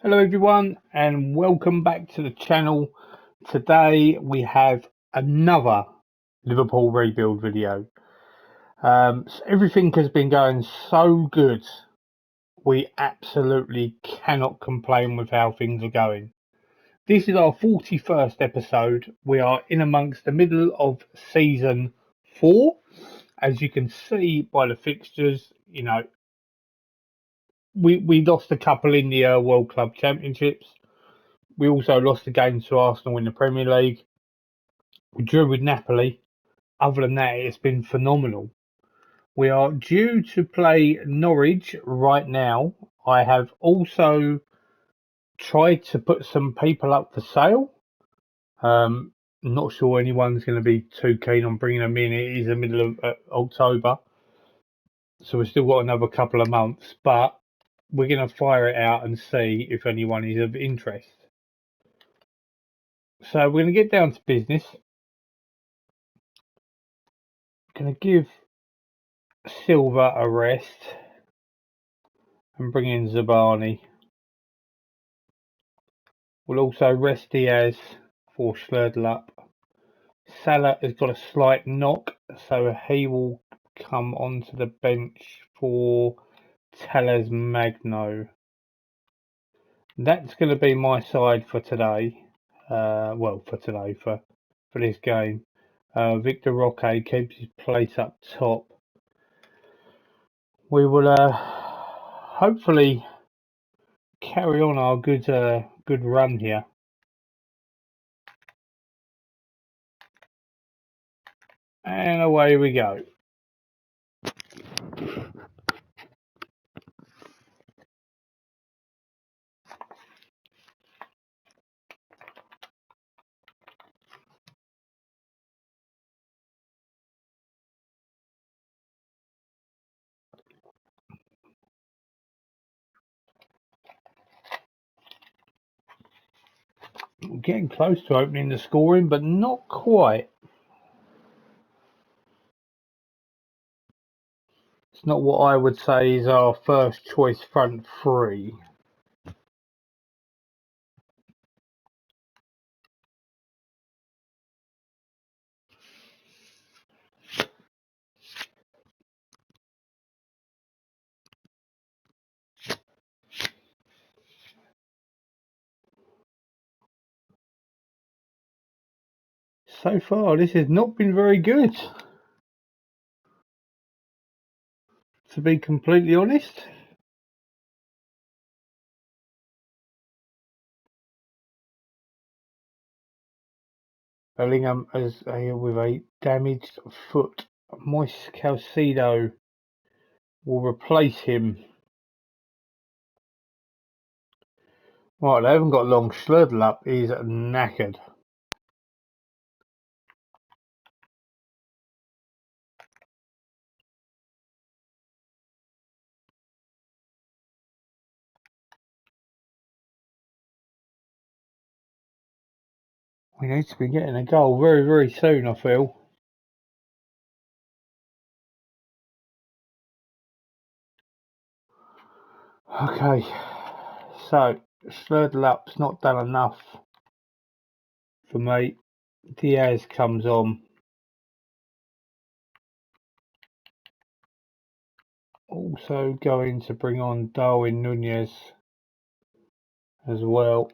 Hello everyone and welcome back to the channel. Today we have another Liverpool rebuild video. So everything has been going so good. We absolutely cannot complain with how things are going. This is our 41st episode. We are in amongst the middle of season 4. As you can see by the fixtures, we lost a couple in the World Club Championships. We also lost a game to Arsenal in the Premier League. We drew with Napoli. Other than that, it's been phenomenal. We are due to play Norwich right now. I have also tried to put some people up for sale. Not sure anyone's going to be too keen on bringing them in. It is the middle of October, so we've still got another couple of months, but we're going to fire it out and see if anyone is of interest. So we're going to get down to business. Going to give Silva a rest and bring in Zabani. We'll also rest Diaz for Schledl up. Salah has got a slight knock, so he will come onto the bench for Telles Magno. That's going to be my side for today. For this game. Victor Roque keeps his place up top. We will hopefully carry on our good run here. And away we go. Getting close to opening the scoring, but not quite. It's not what I would say is our first choice front three. So far, this has not been very good, to be completely honest. Bellingham with a damaged foot. Moise Caicedo will replace him. Right, they haven't got long. Schledl up is knackered. We need to be getting a goal very, very soon, I feel. Okay, so Schledl up's not done enough for me. Diaz comes on. Also going to bring on Darwin Nunez as well.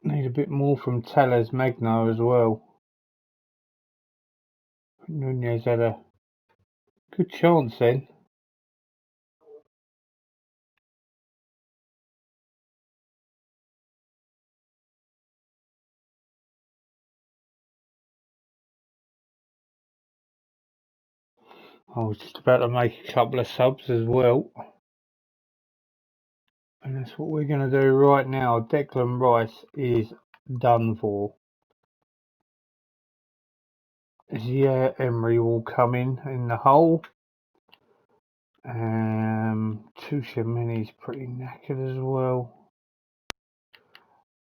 Need a bit more from Telles Magno as well. Nunez had a good chance then. I was just about to make a couple of subs as well. And that's what we're going to do right now. Declan Rice is done for. Yeah, Emery will come in the hole. Tuchemani's pretty knackered as well.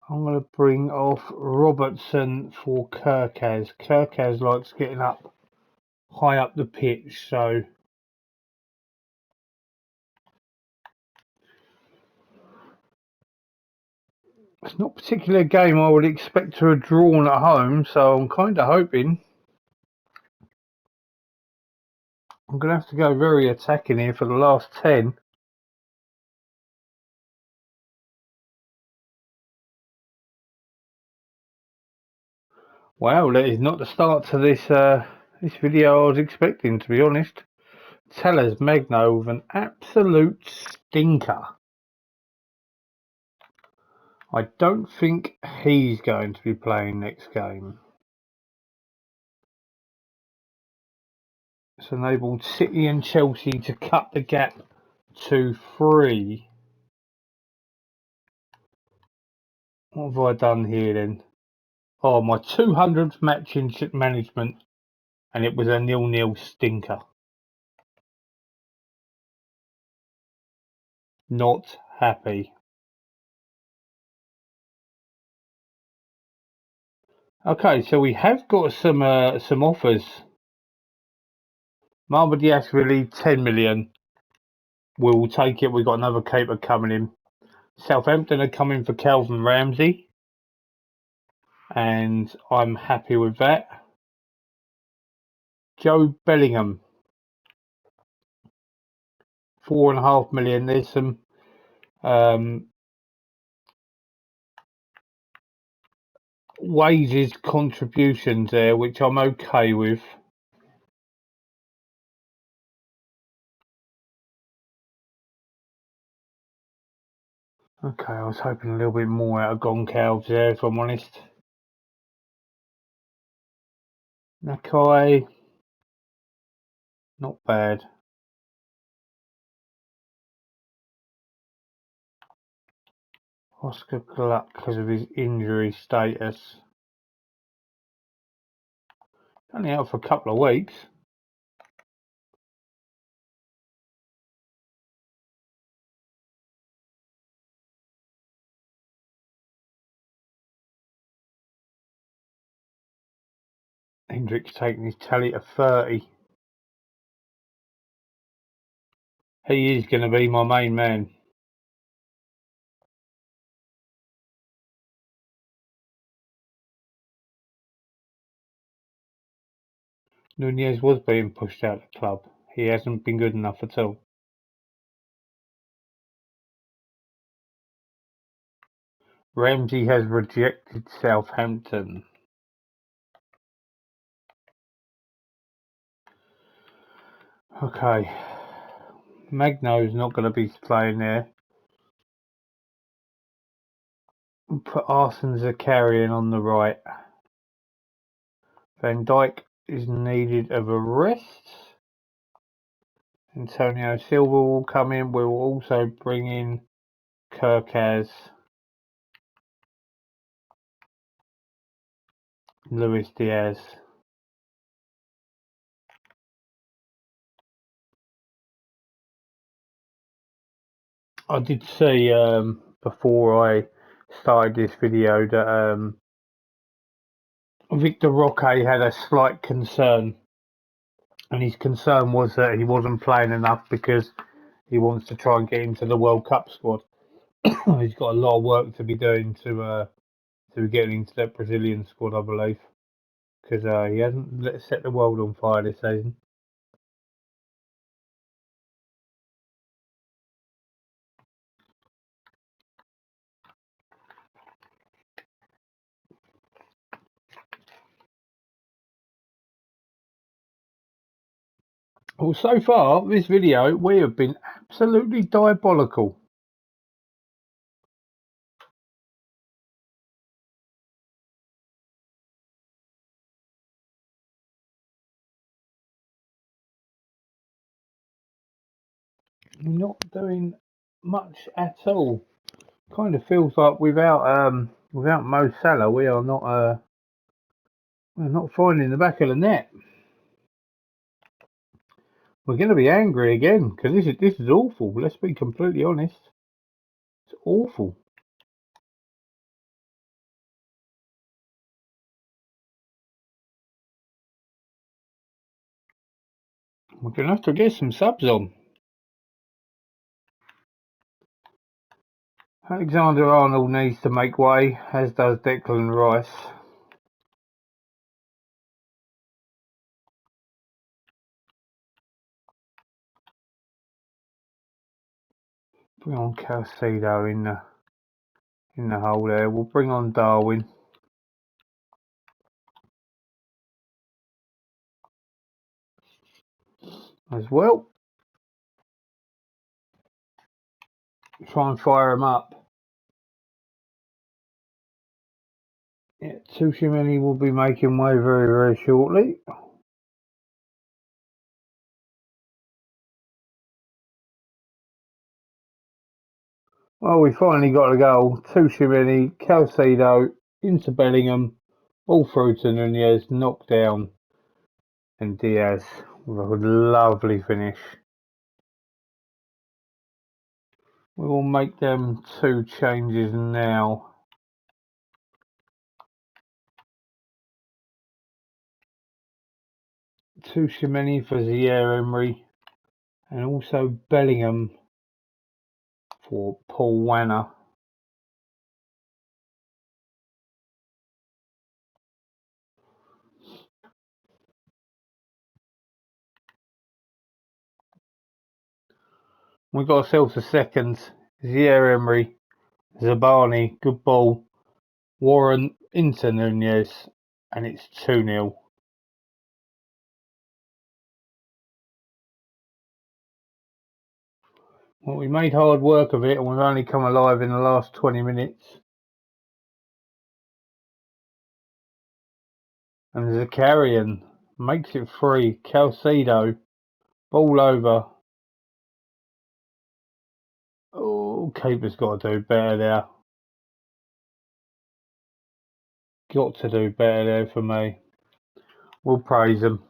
I'm going to bring off Robertson for Kirkaz. Kirkaz likes getting up high up the pitch, so it's not particularly a game I would expect to have drawn at home, so I'm kind of hoping I'm going to have to go very attacking here for the last 10. Wow, that is not the start to this video I was expecting, to be honest. Tellers Magno with an absolute stinker. I don't think he's going to be playing next game. It's enabled City and Chelsea to cut the gap to 3. What have I done here then? Oh, my 200th match in management, and it was a 0-0 stinker. Not happy. Okay, so we have got some offers. Marmadiashvili, 10 million. We'll take it. We've got another caper coming in. Southampton are coming for Calvin Ramsey, and I'm happy with that. Joe Bellingham, 4.5 million. There's some wages contributions there, which I'm okay with. Okay, I was hoping a little bit more out of Goncalves there, if I'm honest. Nakai, not bad. Oscar Gluck because of his injury status. Only out for a couple of weeks. Endrick's taking his tally to 30. He is going to be my main man. Nunez was being pushed out of the club. He hasn't been good enough at all. Ramsey has rejected Southampton. Okay. Magno's not going to be playing there. Put Arsene Zakarian on the right. Van Dijk is needed of a rest. Antonio Silva will come in. We will also bring in Kirkaz. Luis Diaz. I did see before I started this video that Victor Roque had a slight concern, and his concern was that he wasn't playing enough because he wants to try and get into the World Cup squad. He's got a lot of work to be doing to be getting into that Brazilian squad, I believe, because he hasn't set the world on fire this season. Well, so far, this video, we have been absolutely diabolical. We're not doing much at all. Kind of feels like without Mo Salah, we're not finding the back of the net. We're going to be angry again because this is awful. Let's be completely honest. It's awful. We're going to have to get some subs on. Alexander-Arnold needs to make way, as does Declan Rice. Bring on Calcedo in the hole there. We'll bring on Darwin as well. Try and fire him up. Yeah, Tushimeni will be making way very, very shortly. Well, we finally got a goal. Tushimeni, Calcedo, into Bellingham, all through to Nunez, knocked down, and Diaz with a lovely finish. We will make them 2 changes now. Tushimeni for Zaire-Emery, and also Bellingham for Paul Wanner. We got ourselves a second. Zaire-Emery, Zabani, good ball. Warren into Nunez, and it's 2-0. Well, we made hard work of it, and we've only come alive in the last 20 minutes. And Zakarian makes it free. Calcedo, ball over. Oh, keeper's got to do better there. Got to do better there for me. We'll praise him.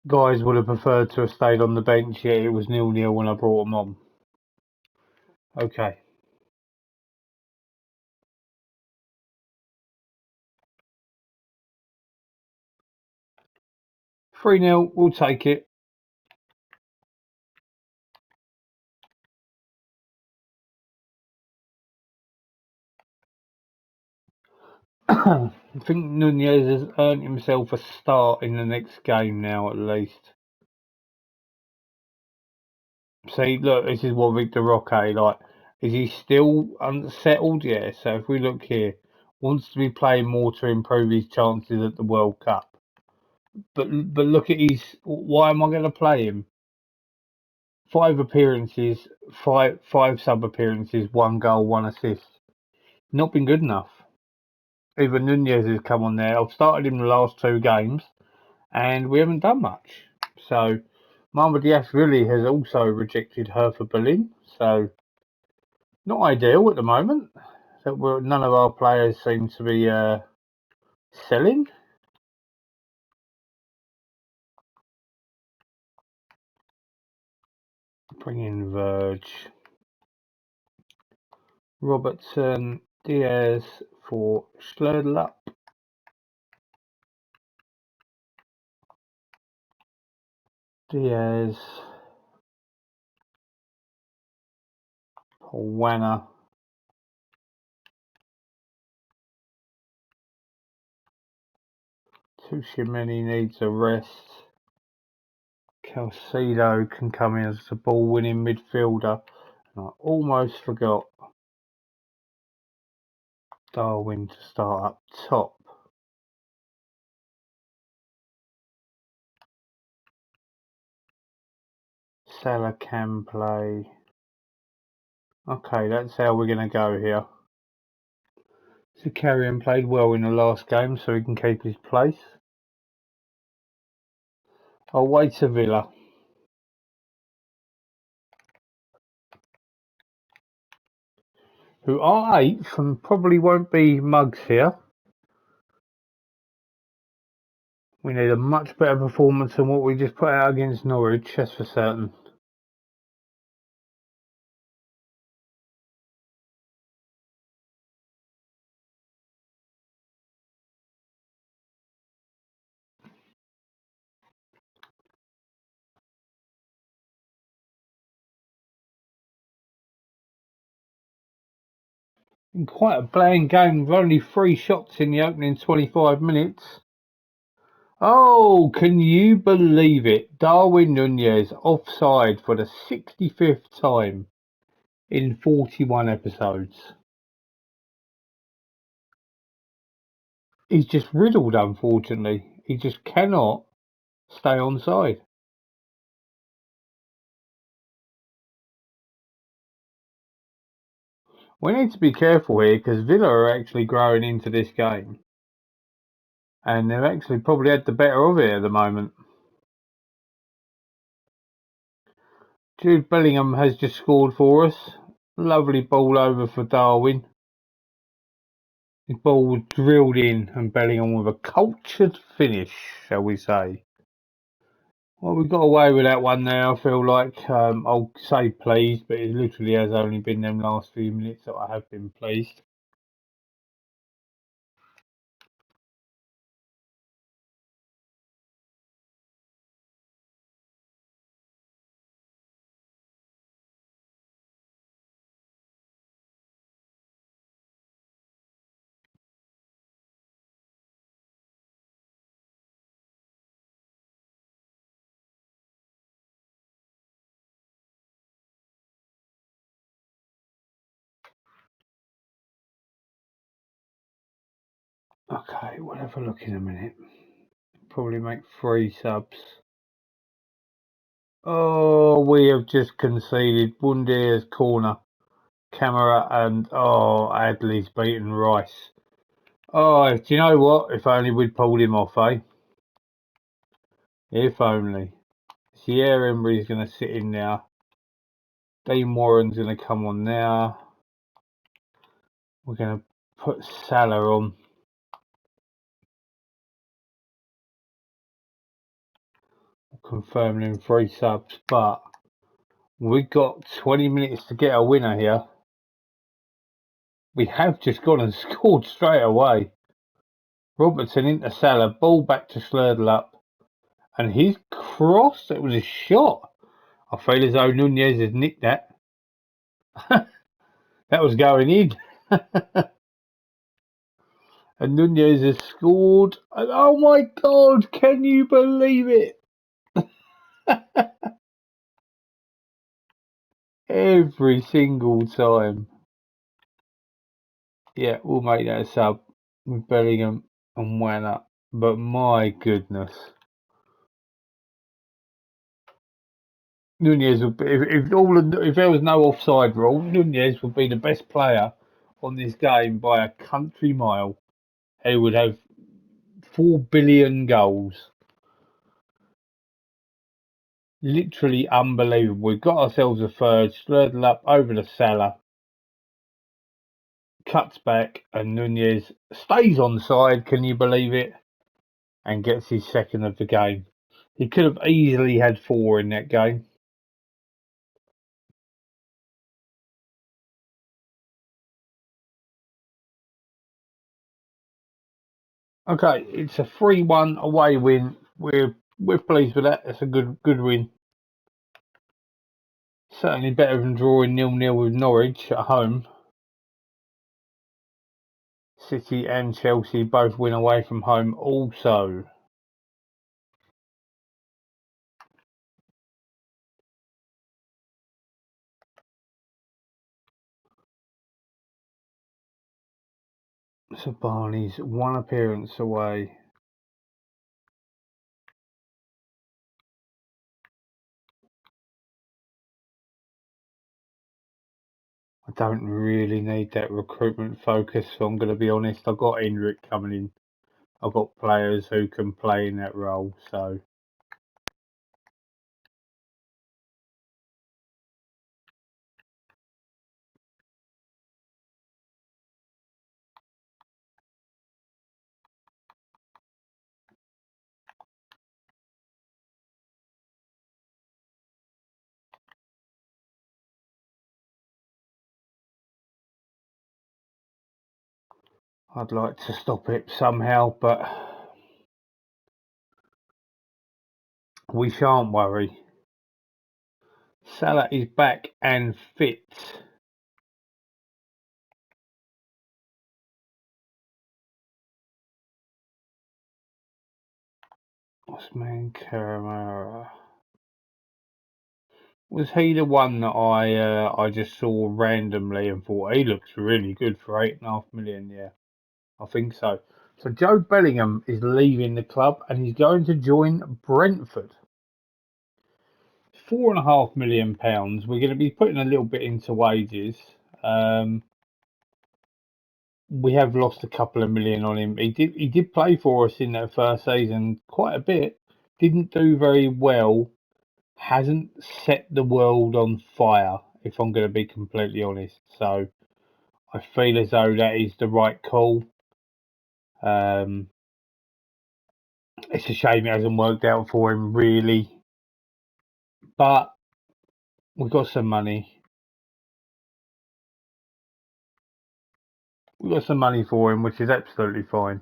Guys would have preferred to have stayed on the bench, yet it was 0-0 when I brought them on. Okay. — 3-0, we'll take it. I think Nunez has earned himself a start in the next game now, at least. See, look, this is what Victor Roque, like, is he still unsettled? Yeah, so if we look here, wants to be playing more to improve his chances at the World Cup. But look at why am I going to play him? 5 appearances, five sub appearances, 1 goal, 1 assist. Not been good enough. Even Nunez has come on there. I've started him the last 2 games, and we haven't done much. So Mama Diaz really has also rejected her for Berlin. So not ideal at the moment. That none of our players seem to be selling. Bring in Verge. Robertson, Diaz for Schlödler. Diaz, Paul Wanner. Tushimeni needs a rest. Calcedo can come in as a ball-winning midfielder. And I almost forgot Darwin to start up top. Salah can play. Okay, that's how we're going to go here. Zakarian played well in the last game, so he can keep his place. Away to Villa. Who are 8th and probably won't be mugs here. We need a much better performance than what we just put out against Norwich, that's for certain. In quite a bland game with only 3 shots in the opening 25 minutes. Oh, can you believe it? Darwin Nunez offside for the 65th time in 41 episodes. He's just riddled, unfortunately. He just cannot stay on side. We need to be careful here because Villa are actually growing into this game. And they've actually probably had the better of it at the moment. Jude Bellingham has just scored for us. Lovely ball over for Darwin. The ball was drilled in and Bellingham with a cultured finish, shall we say. Well, we got away with that one there, I feel like. I'll say pleased, but it literally has only been them last few minutes that I have been pleased. Okay, we'll have a look in a minute. Probably make 3 subs. Oh, we have just conceded Bundia's corner. Camera and Adley's beaten Rice. Oh, do you know what? If only we'd pulled him off, eh? If only. Sierra Embry's going to sit in now. Dean Warren's going to come on now. We're going to put Salah on. Confirming in 3 subs, but we've got 20 minutes to get a winner here. We have just gone and scored straight away. Robertson into Salah, ball back to Slurtle up, and he's crossed. It was a shot. I feel as though Nunez has nicked that. That was going in. And Nunez has scored. And, oh my God, can you believe it? Every single time. Yeah, we'll make that a sub with Bellingham and Wanner. But my goodness. Nunez would be, if there was no offside rule, Nunez would be the best player on this game by a country mile. He would have 4 billion goals. Literally unbelievable. We've got ourselves a third, Slurtle up over the Salah, cuts back, and Nunez stays on side, can you believe it? And gets his second of the game. He could have easily had 4 in that game. Okay, it's a 3-1 away win. We're pleased with that. It's a good win. Certainly better than drawing 0-0 with Norwich at home. City and Chelsea both win away from home also. So Barney's 1 appearance away. I don't really need that recruitment focus, so I'm going to be honest. I've got Endrick coming in. I've got players who can play in that role, so. I'd like to stop it somehow, but we shan't worry. Salah is back and fit. Osman Carabao. Was he the one that I just saw randomly and thought he looks really good for 8.5 million? Yeah, I think so. So Joe Bellingham is leaving the club and he's going to join Brentford. £4.5 million. We're going to be putting a little bit into wages. Um, we have lost a couple of million on him. He did play for us in that first season quite a bit. Didn't do very well. Hasn't set the world on fire, if I'm going to be completely honest. So I feel as though that is the right call. Um, it's a shame it hasn't worked out for him, really. But we've got some money. We've got some money for him, which is absolutely fine.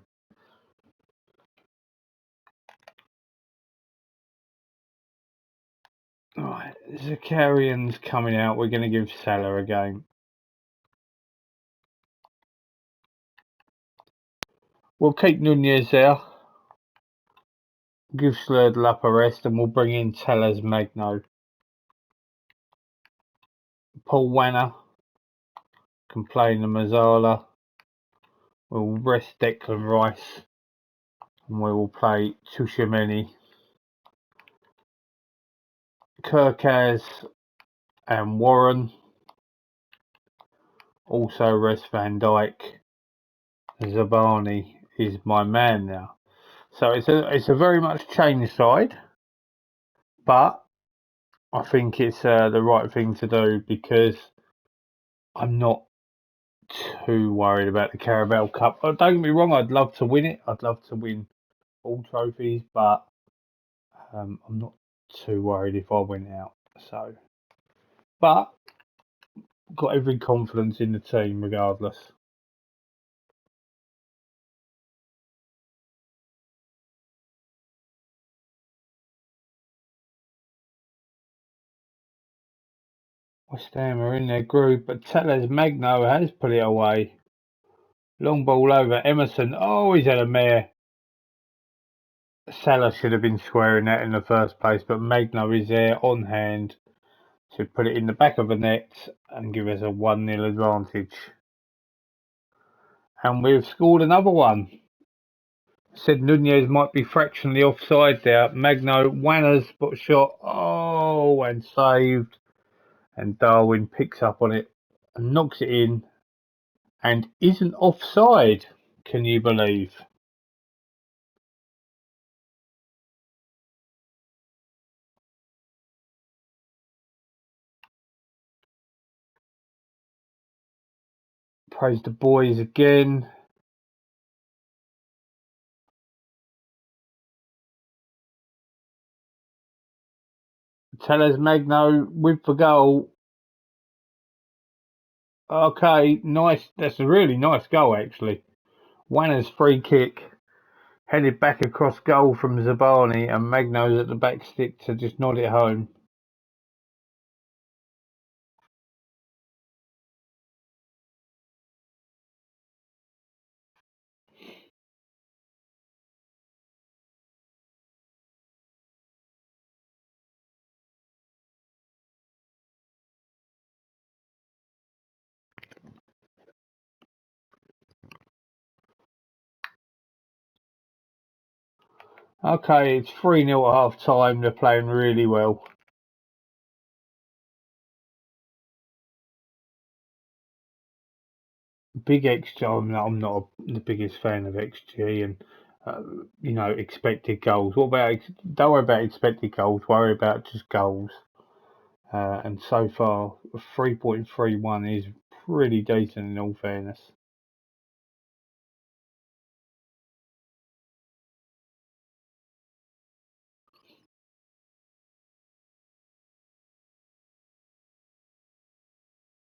Right, Zakarian's coming out. We're going to give Salah a game. We'll keep Nunez there. Give Slurdle up a rest, and we'll bring in Tellers Magno. Paul Wanner can play in the Mazzala. We'll rest Declan Rice, and we will play Tushimeni, Kirkaz, and Warren. Also rest Van Dijk. Zabani is my man now. So it's a very much changed side, but I think it's the right thing to do because I'm not too worried about the Carabao Cup. Don't get me wrong, I'd love to win it. I'd love to win all trophies, but I'm not too worried if I win out. So, but got every confidence in the team regardless. West Ham are in their group, but Tellez Magno has put it away. Long ball over Emerson. Oh, he's had a mare. Salah should have been squaring that in the first place, but Magno is there on hand to put it in the back of the net and give us a 1-0 advantage. And we've scored another one. Said Nunez might be fractionally offside there. Magno, Wanner's but shot. Oh, and saved. And Darwin picks up on it and knocks it in and isn't offside. Can you believe? Praise the boys again. Tellez Magno with the goal. Okay, nice. That's a really nice goal, actually. Wanner's free kick headed back across goal from Zabani, and Magno's at the back stick to just nod it home. Okay, it's 3-0 at half time. They're playing really well. Big XG. I'm not the biggest fan of XG and expected goals. What about don't worry about expected goals. Worry about just goals. And so far, 3.31 is pretty decent in all fairness.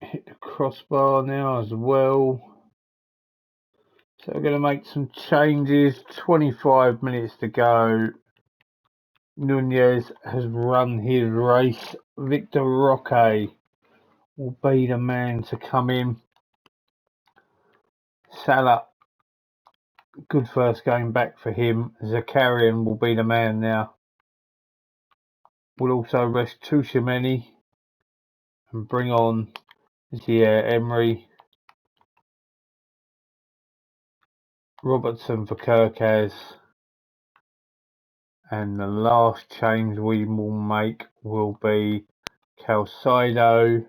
Hit the crossbar now as well. So we're going to make some changes. 25 minutes to go. Nunez has run his race. Victor Roque will be the man to come in. Salah Good first game back for him. Zakarian will be the man now. We'll also rest Tushimeni and bring on Emery, Robertson for Kirkaz, and the last change we will make will be Calcido,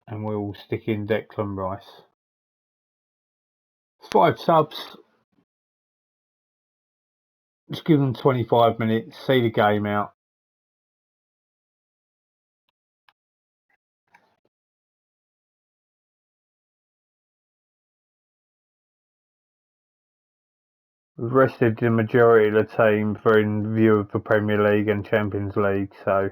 and we will stick in Declan Rice. 5 subs. Just give them 25 minutes, see the game out. We've rested the majority of the team for in view of the Premier League and Champions League, so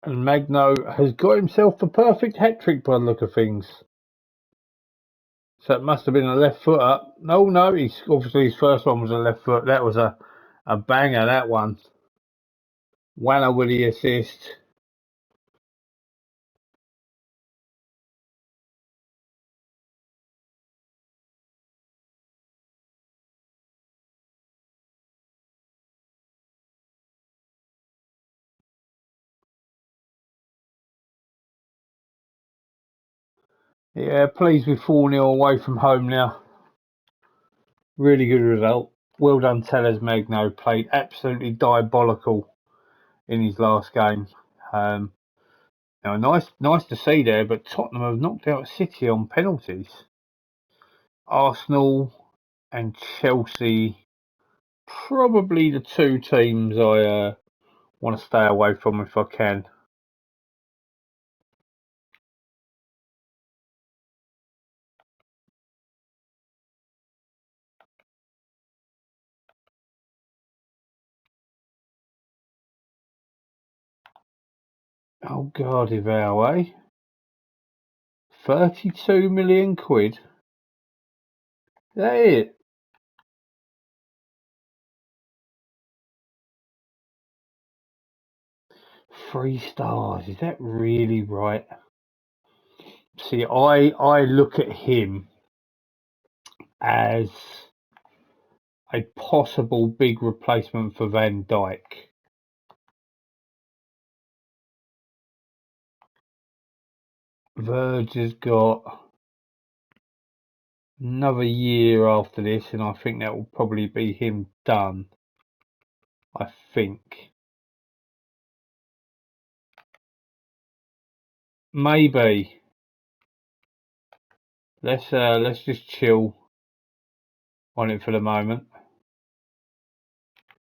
and Magno has got himself a perfect hat-trick by the look of things. So it must have been a left footer. No, he's obviously his first one was a left foot. That was a banger, that one. Wanner with the assist. Yeah, pleased with 4-0 away from home now. Really good result. Well done, Tellers Magno. Played absolutely diabolical in his last game. Now, nice to see there, but Tottenham have knocked out City on penalties. Arsenal and Chelsea, probably the two teams I want to stay away from if I can. Oh, God, eh? 32 million quid? Is that it? 3 stars. Is that really right? See, I look at him as a possible big replacement for Van Dijk. Verge has got another year after this, and I think that will probably be him done. I think. Maybe. Let's just chill on it for the moment.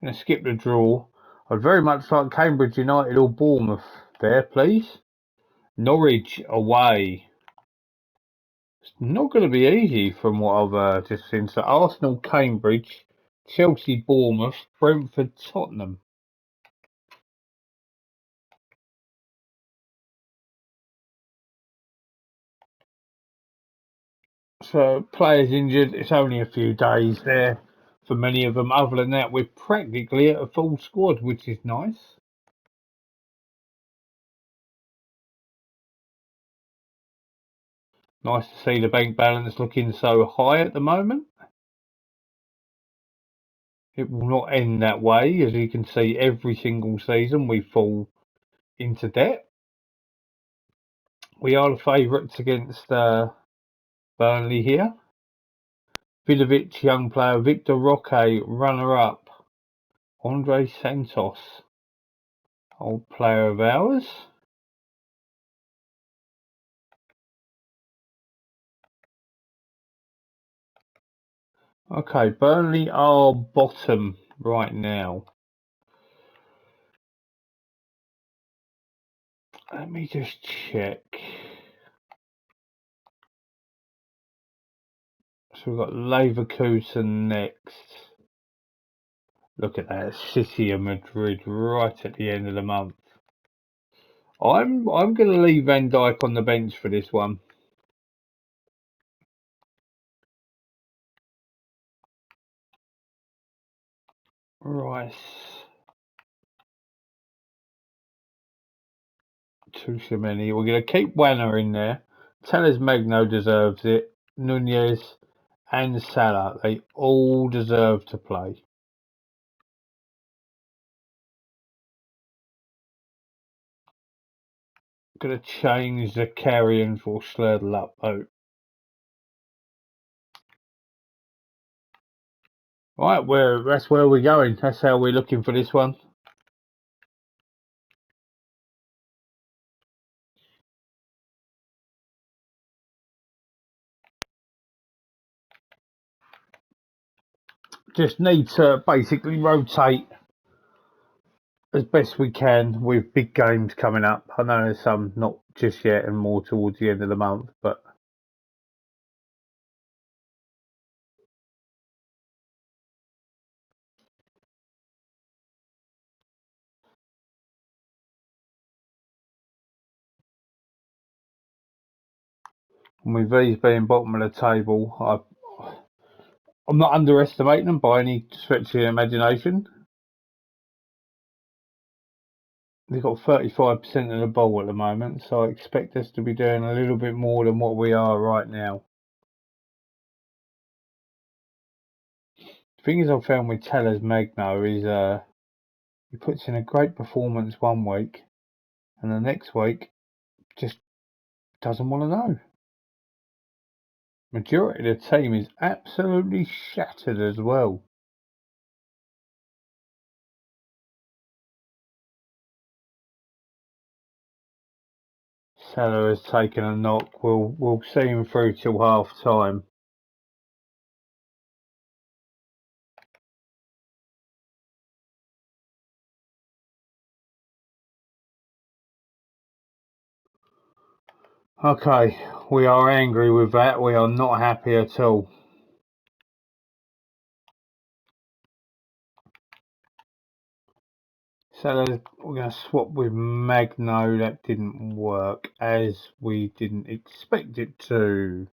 I'm going to skip the draw. I'd very much like Cambridge United or Bournemouth there, please. Norwich away. It's not going to be easy from what I've just seen. So Arsenal, Cambridge, Chelsea, Bournemouth, Brentford, Tottenham. So players injured. It's only a few days there for many of them. Other than that, we're practically at a full squad, which is nice. Nice to see the bank balance looking so high at the moment. It will not end that way. As you can see, every single season we fall into debt. We are the favourites against Burnley here. Vidovic, young player. Victor Roque, runner-up. Andre Santos, old player of ours. Okay, Burnley are bottom right now. Let me just check. So we've got Leverkusen next. Look at that, City of Madrid right at the end of the month. I'm going to leave Van Dijk on the bench for this one. Rice. Too many. We're going to keep Wanner in there. Tellers Magno deserves it. Nunez and Salah, they all deserve to play. Going to change the carrion for Slurtle up though. Right, that's where we're going. That's how we're looking for this one. Just need to basically rotate as best we can with big games coming up. I know there's some not just yet and more towards the end of the month, but with these being bottom of the table, I'm not underestimating them by any stretch of the imagination. They've got 35% of the ball at the moment, so I expect us to be doing a little bit more than what we are right now. The thing is, I've found with Tellers Magno is he puts in a great performance one week, and the next week just doesn't want to know. Majority of the team is absolutely shattered as well. Salah has taken a knock. We'll see him through till half time. Okay, we are angry with that. We are not happy at all. So we're going to swap with Magno. That didn't work as we didn't expect it to.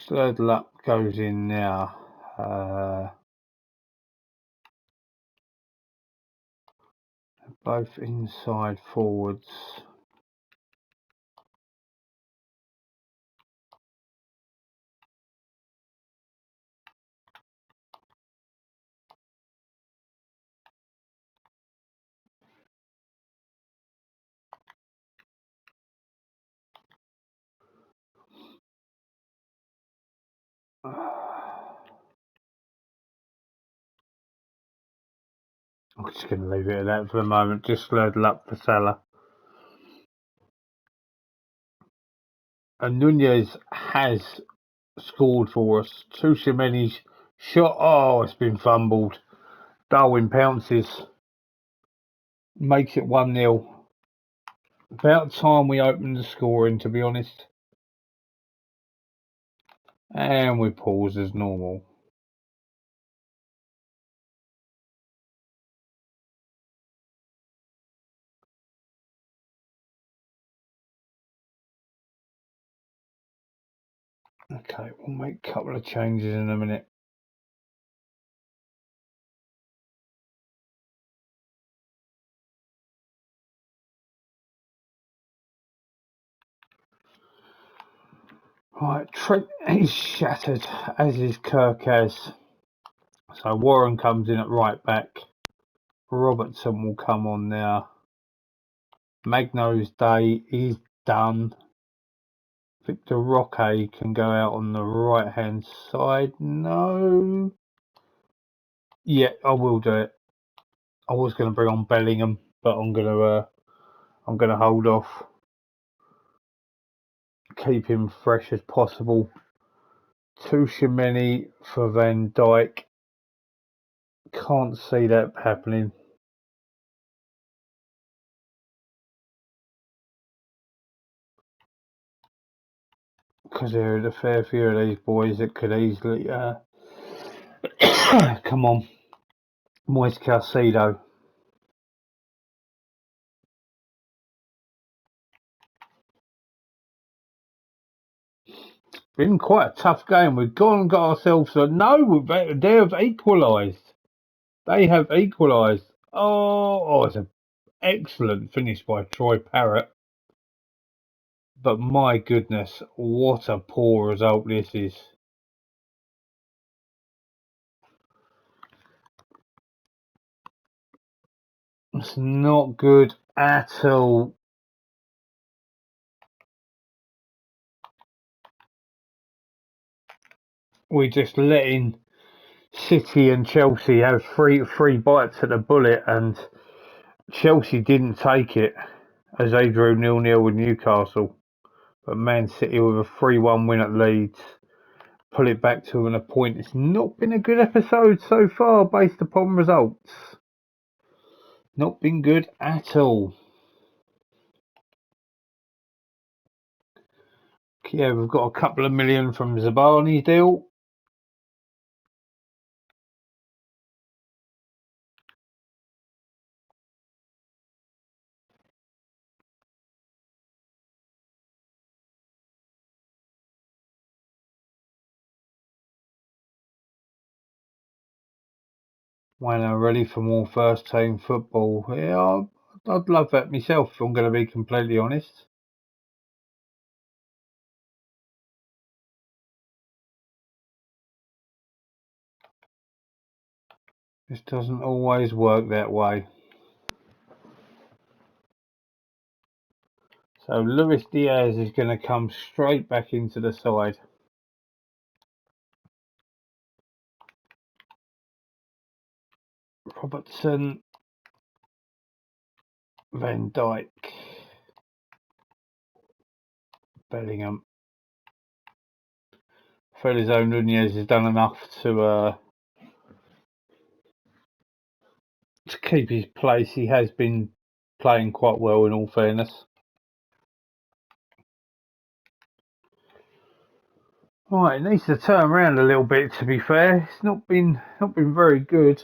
Slurtle up goes in now. Both inside forwards. I'm just going to leave it at that for the moment. Just Slurtle up for Salah. And Nunez has scored for us. Tuchemani's shot. Oh, it's been fumbled. Darwin pounces. Makes it 1-0. About time we opened the scoring, to be honest. And we pause as normal. Okay, we'll make a couple of changes in a minute. Right, Trent is shattered, as is Kirkaz. So Warren comes in at right back. Robertson will come on now. Magno's day is done. Victor Roque can go out on the right hand side. No. Yeah, I will do it. I was going to bring on Bellingham, but I'm gonna hold off. Keep him fresh as possible. Tuchemani for Van Dijk. Can't see that happening. Because there are a fair few of these boys that could easily come on. Moise Caicedo. Been quite a tough game. We've gone and got ourselves a no. They have equalised. They have equalised. It's an excellent finish by Troy Parrott. But my goodness, what a poor result this is. It's not good at all. We're just letting City and Chelsea have three bites at the bullet, and Chelsea didn't take it as they drew 0-0 with Newcastle. But Man City with a 3-1 win at Leeds pull it back to a point. It's not been a good episode so far based upon results. Not been good at all. Yeah, we've got a couple of million from Zabani's deal. When I'm ready for more first team football. Yeah, I'd love that myself, if I'm going to be completely honest. This doesn't always work that way. So Luis Diaz is going to come straight back into the side. Robertson, Van Dijk, Bellingham. Felizo Nunez has done enough to keep his place. He has been playing quite well, in all fairness. Right, it needs to turn around a little bit. To be fair, it's not been very good.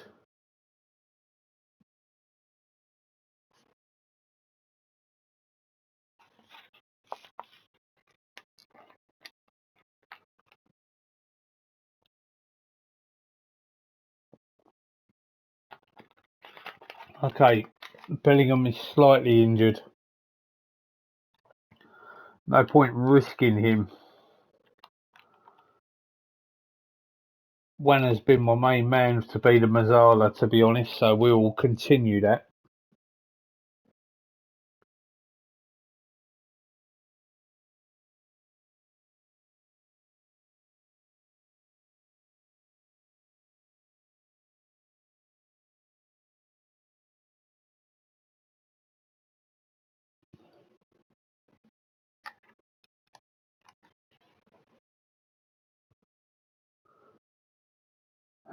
Okay, Bellingham is slightly injured. No point risking him. Wanner's been my main man to be the Mazzala, to be honest, so we will continue that.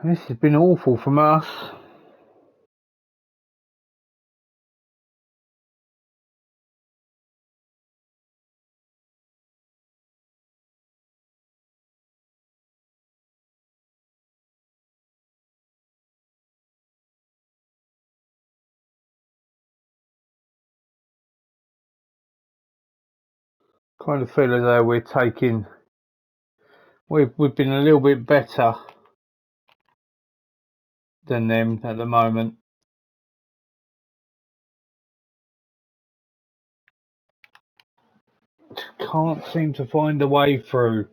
This has been awful from us. Kind of feel as though we've been a little bit better than them at the moment. Can't seem to find a way through.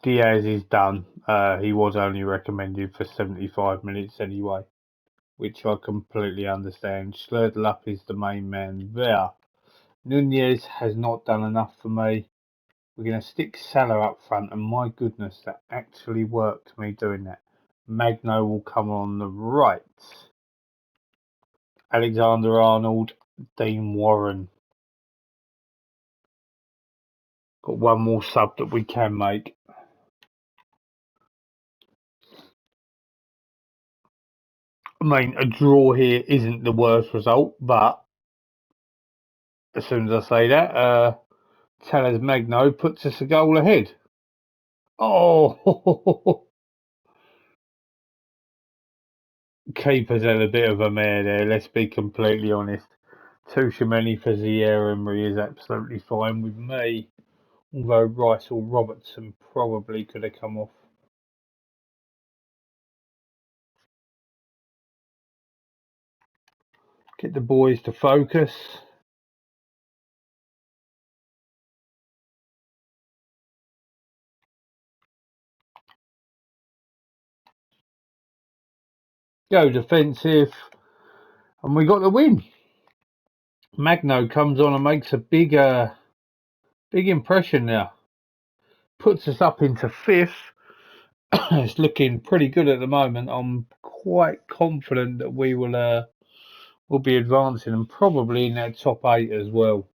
Diaz is done. He was only recommended for 75 minutes anyway, which I completely understand. Schledlup is the main man there. Nunez has not done enough for me. We're going to stick Salah up front, and my goodness, that actually worked, me doing that. Magno will come on the right. Alexander-Arnold, Dean Warren. Got one more sub that we can make. I mean, a draw here isn't the worst result, but as soon as I say that, Tellez Magno puts us a goal ahead. Oh, keeper's had a bit of a mare there, let's be completely honest. Tushimeni for Zaire Emery is absolutely fine with me, although Rice or Robertson probably could have come off. Get the boys to focus. Go defensive. And we got the win. Magno comes on and makes a big impression now. Puts us up into 5th. It's looking pretty good at the moment. I'm quite confident that we will be advancing and probably in that top 8 as well.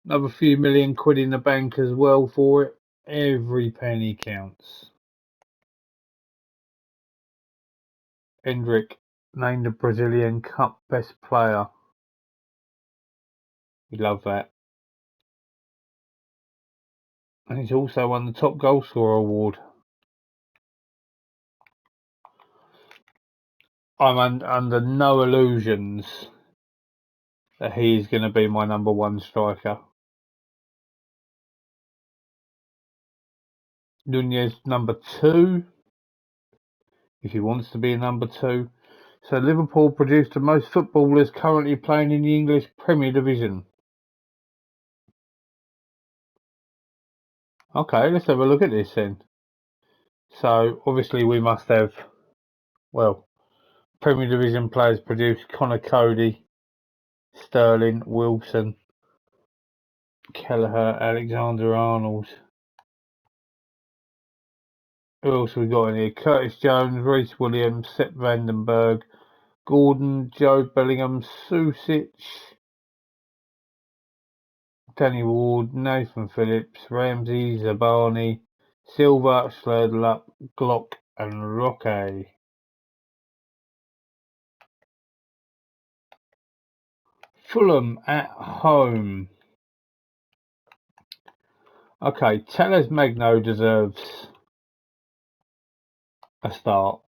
Another few million quid in the bank as well for it. Every penny counts. Endrick named the Brazilian Cup best player. We love that. And he's also won the top goal scorer award. I'm under no illusions that he's going to be my number 1 striker. Nunez number 2, if he wants to be a number 2. So Liverpool produced the most footballers currently playing in the English Premier Division. Okay, let's have a look at this then. So obviously we must have, well, Premier Division players produced Connor Cody, Sterling, Wilson, Kelleher, Alexander-Arnold. Who else we got in here? Curtis Jones, Reece Williams, Sepp Vandenberg, Gordon, Joe Bellingham, Susic, Danny Ward, Nathan Phillips, Ramsey, Zabani, Silva, Schledlup, Glock and Roque. Fulham at home. Okay, Tellez Magno deserves a start.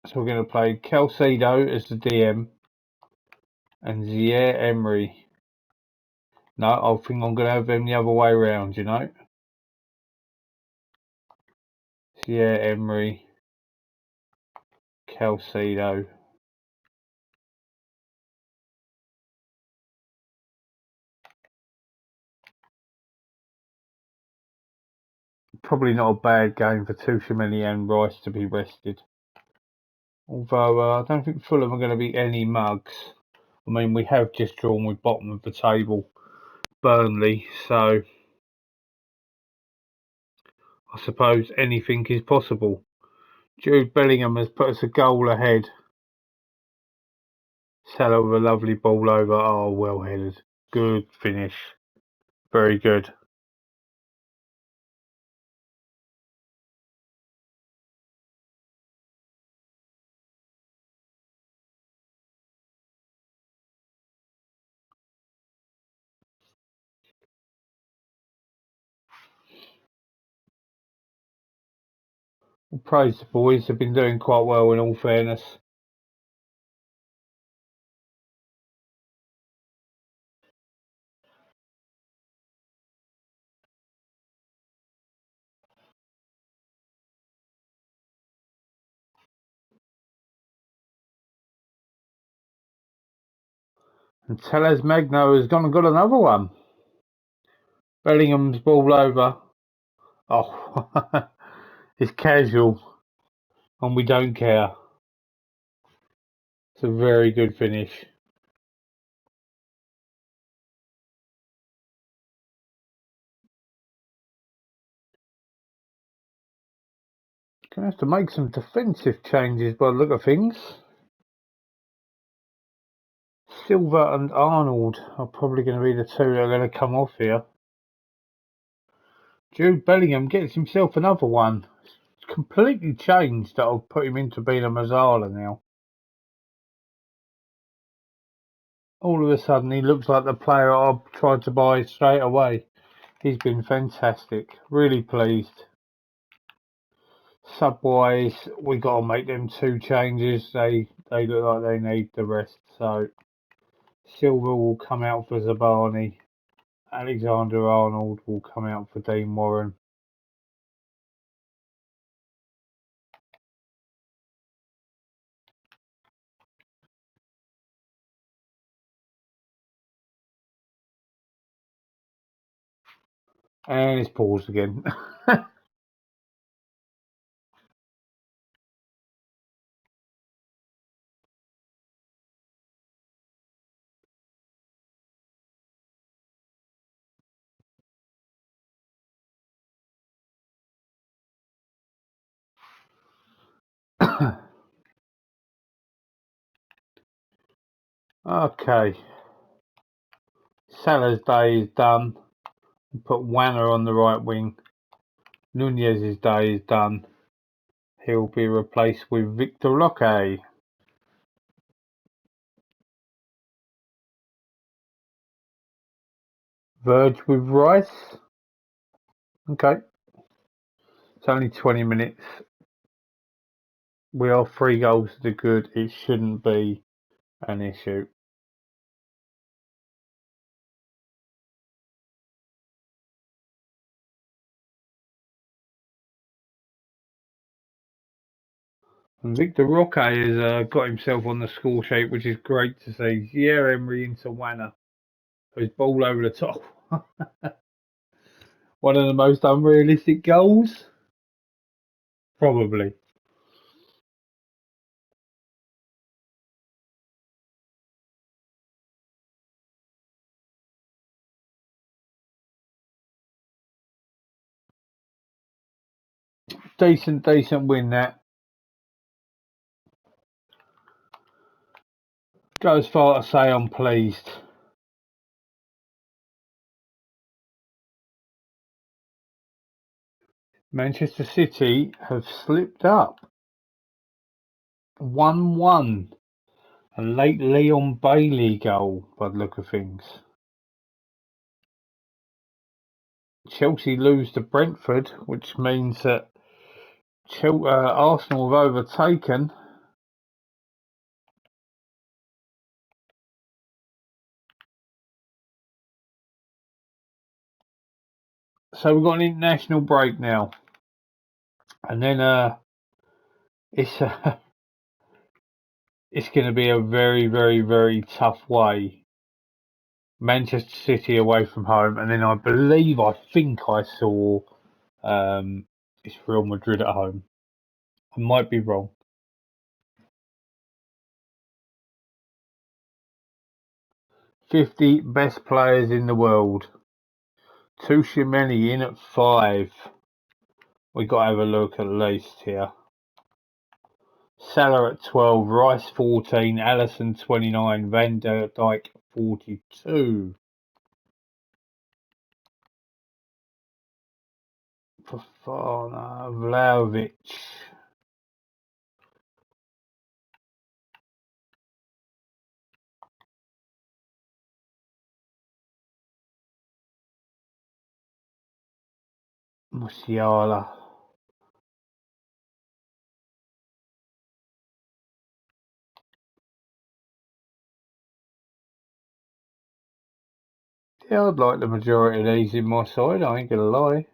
So we're going to play Calcedo as the DM and Zaire Emery. No, I think I'm going to have them the other way around, you know. Zaire Emery, Calcedo. Probably not a bad game for Tushimeni and Rice to be rested. Although I don't think Fulham are going to be any mugs. I mean, we have just drawn with bottom of the table, Burnley, so I suppose anything is possible. Jude Bellingham has put us a goal ahead. Salah with a lovely ball over. Oh, well headed. Good finish. Very good. Well, praise the boys. They've been doing quite well in all fairness. And Tellez Magno has gone and got another one. Bellingham's ball over. Oh, it's casual. And we don't care. It's a very good finish. Gonna have to make some defensive changes by the look of things. Silva and Arnold are probably going to be the two that are going to come off here. Jude Bellingham gets himself another one. It's completely changed that I've put him into being a Mazzala now. All of a sudden, he looks like the player I tried to buy straight away. He's been fantastic. Really pleased. Sub-wise, we got to make them 2 changes. They look like they need the rest. So Silva will come out for Zabani. Alexander-Arnold will come out for Dean Warren. And it's paused again. Okay. Salah's day is done. Put Wanner on the right wing. Nunez's day is done. He'll be replaced with Victor Roque. Verge with Rice. Okay. It's only 20 minutes. We are 3 goals to the good. It shouldn't be an issue. And Victor Roque has got himself on the score sheet, which is great to see. Yeah, Emery into Wanner. His ball over the top. One of the most unrealistic goals? Probably. Decent win that. Go as far to say I'm pleased. Manchester City have slipped up. 1-1. A late Leon Bailey goal by the look of things. Chelsea lose to Brentford, which means that Arsenal have overtaken. So we've got an international break now. And then it's it's going to be a very, very, very tough way. Manchester City away from home, and then I think I saw it's Real Madrid at home. I might be wrong. 50 best players in the world. Tuchemeni in at 5. We got to have a look at least here. Salah at 12, Rice 14, Alisson 29, Van Dijk 42. Fofana, Vlahovic. Musiala. Yeah, I'd like the majority of these in my side, I ain't gonna lie.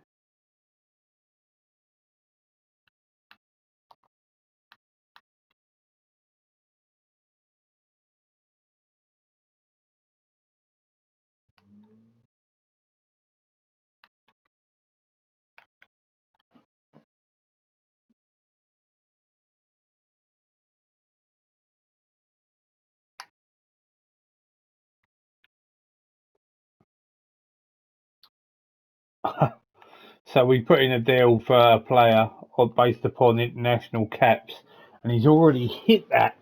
So we put in a deal for a player based upon international caps, and he's already hit that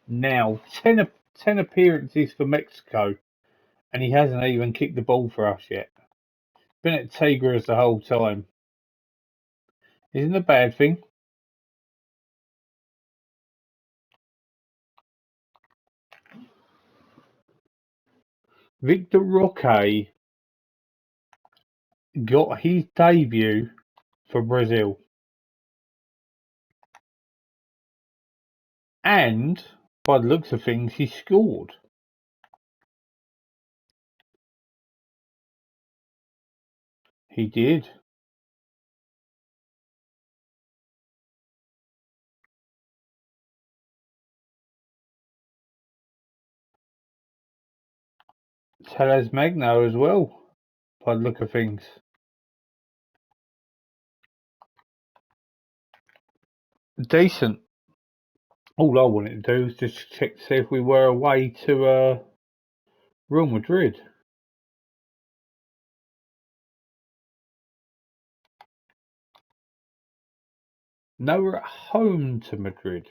now. 10 appearances for Mexico, and he hasn't even kicked the ball for us yet. Been at Tigres the whole time. Isn't a bad thing. Victor Roque got his debut for Brazil. And, by the looks of things, he scored. He did. Teles Magno as well, by the look of things. Decent. All I wanted to do was just check to see if we were away to Real Madrid. No, we're at home to Madrid.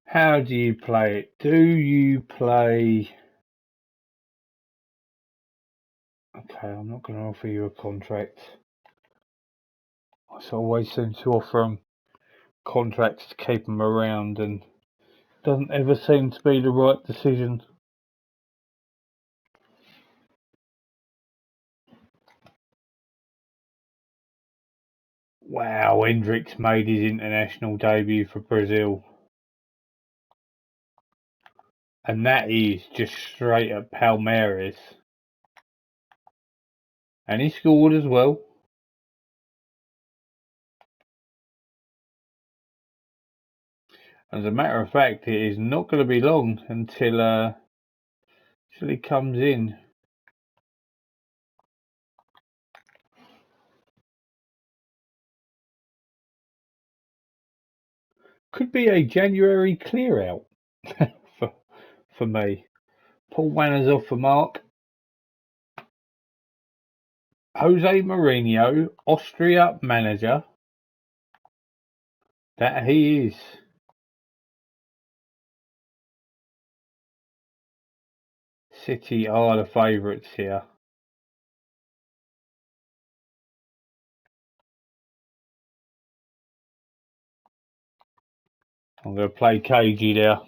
How do you play it? Do you play... Okay, I'm not going to offer you a contract. I always seem to offer them contracts to keep them around, and doesn't ever seem to be the right decision. Wow, Endrick's made his international debut for Brazil. And that is just straight at Palmeiras. And he scored as well. As a matter of fact, it is not going to be long until he comes in. Could be a January clear out for me. Paul Wanner's off for Mark. Jose Mourinho, Austria manager. That he is. City are the favourites here. I'm going to play cagey there.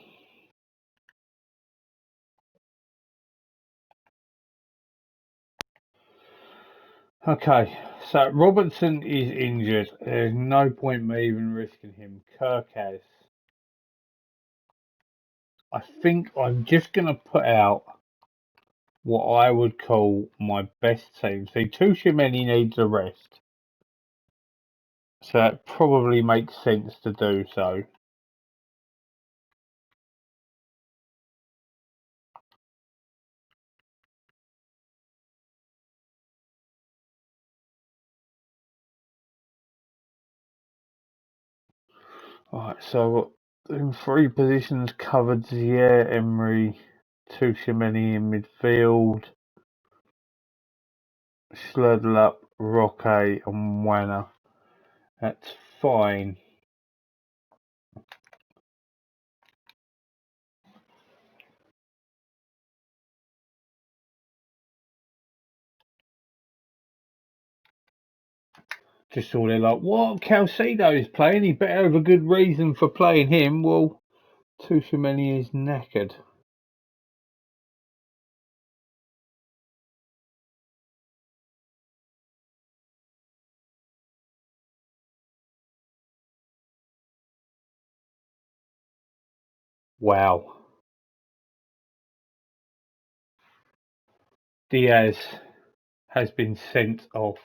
Okay, so Robertson is injured. There's no point me even risking him. Kirkaz. I think I'm just going to put out what I would call my best team. See, Tuchemeni needs a rest. So that probably makes sense to do so. Alright, so in 3 positions covered: Zier, Emery, Tuchemeni in midfield, Schledlup, Roque and Wanner. That's fine. Just saw they're like, what? Calcedo's playing? He better have a good reason for playing him. Well, Tuchemeni is knackered. Wow. Diaz. has been sent off.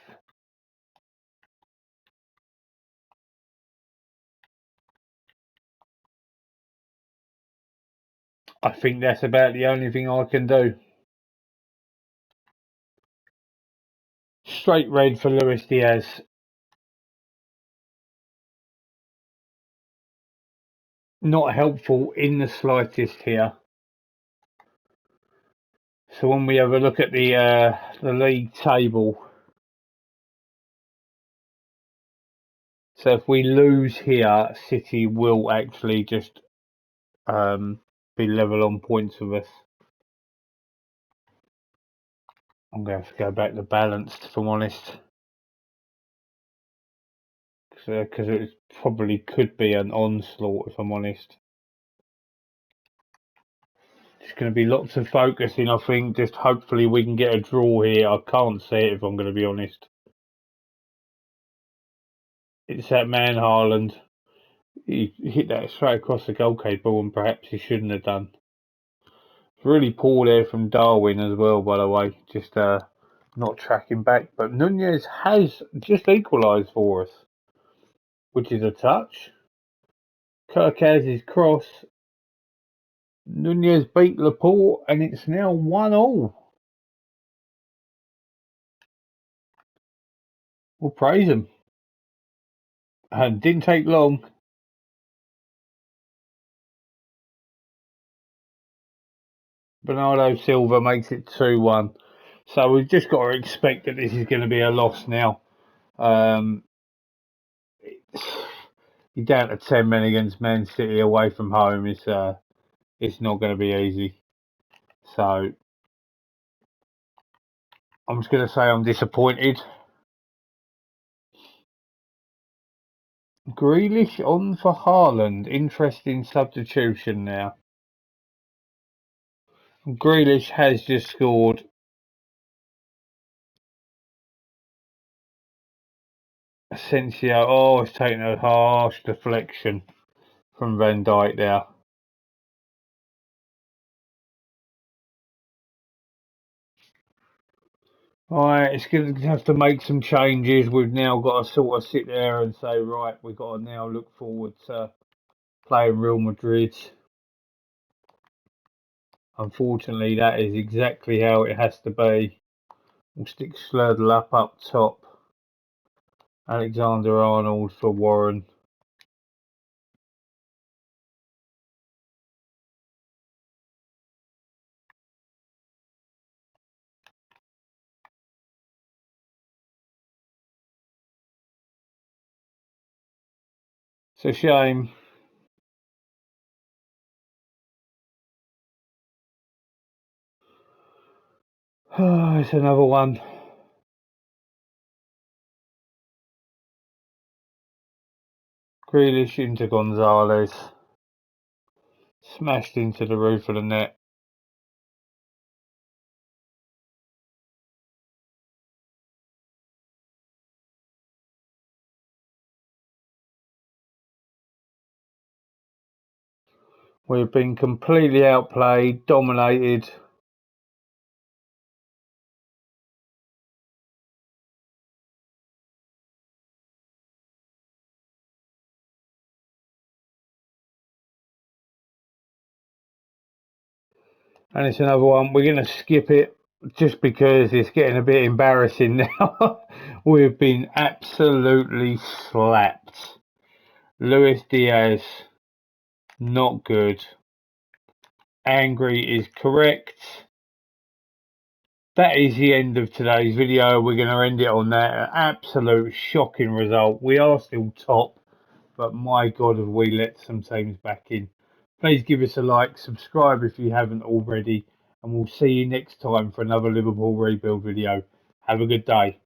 I think that's about the only thing I can do. Straight red for Luis Diaz. Not helpful in the slightest here. So when we have a look at the league table, so if we lose here, City will actually just be level on points with us. I'm going to have to go back to balanced, if I'm honest, because it probably could be an onslaught, if I'm honest. It's going to be lots of focusing, I think. Just hopefully we can get a draw here. I can't see it, if I'm going to be honest. It's that man Haaland. He hit that straight across the goalkeeper, and perhaps he shouldn't have done. Really poor there from Darwin as well, by the way. Just not tracking back. But Nunez has just equalised for us, which is a touch. Kirk has his cross. Nunez beat Laporte, and it's now 1-1. We'll praise him. And didn't take long. Bernardo Silva makes it 2-1. So we've just got to expect that this is going to be a loss now. You're down to 10 men against Man City away from home. It's not going to be easy. So I'm just going to say I'm disappointed. Grealish on for Haaland. Interesting substitution now. Grealish has just scored. Asensio, oh, it's taken a harsh deflection from Van Dijk there. Alright, it's going to have to make some changes. We've now got to sort of sit there and say, right, we've got to now look forward to playing Real Madrid. Unfortunately, that is exactly how it has to be. We'll stick Slurtle up top. Alexander-Arnold for Warren. It's a shame. It's another one. Grealish into Gonzalez. Smashed into the roof of the net. We've been completely outplayed, dominated. And it's another one. We're going to skip it just because it's getting a bit embarrassing now. We've been absolutely slapped. Luis Diaz, not good. Angry is correct. That is the end of today's video. We're going to end it on that. An absolute shocking result. We are still top, but my God, have we let some teams back in. Please give us a like, subscribe if you haven't already, and we'll see you next time for another Liverpool rebuild video. Have a good day.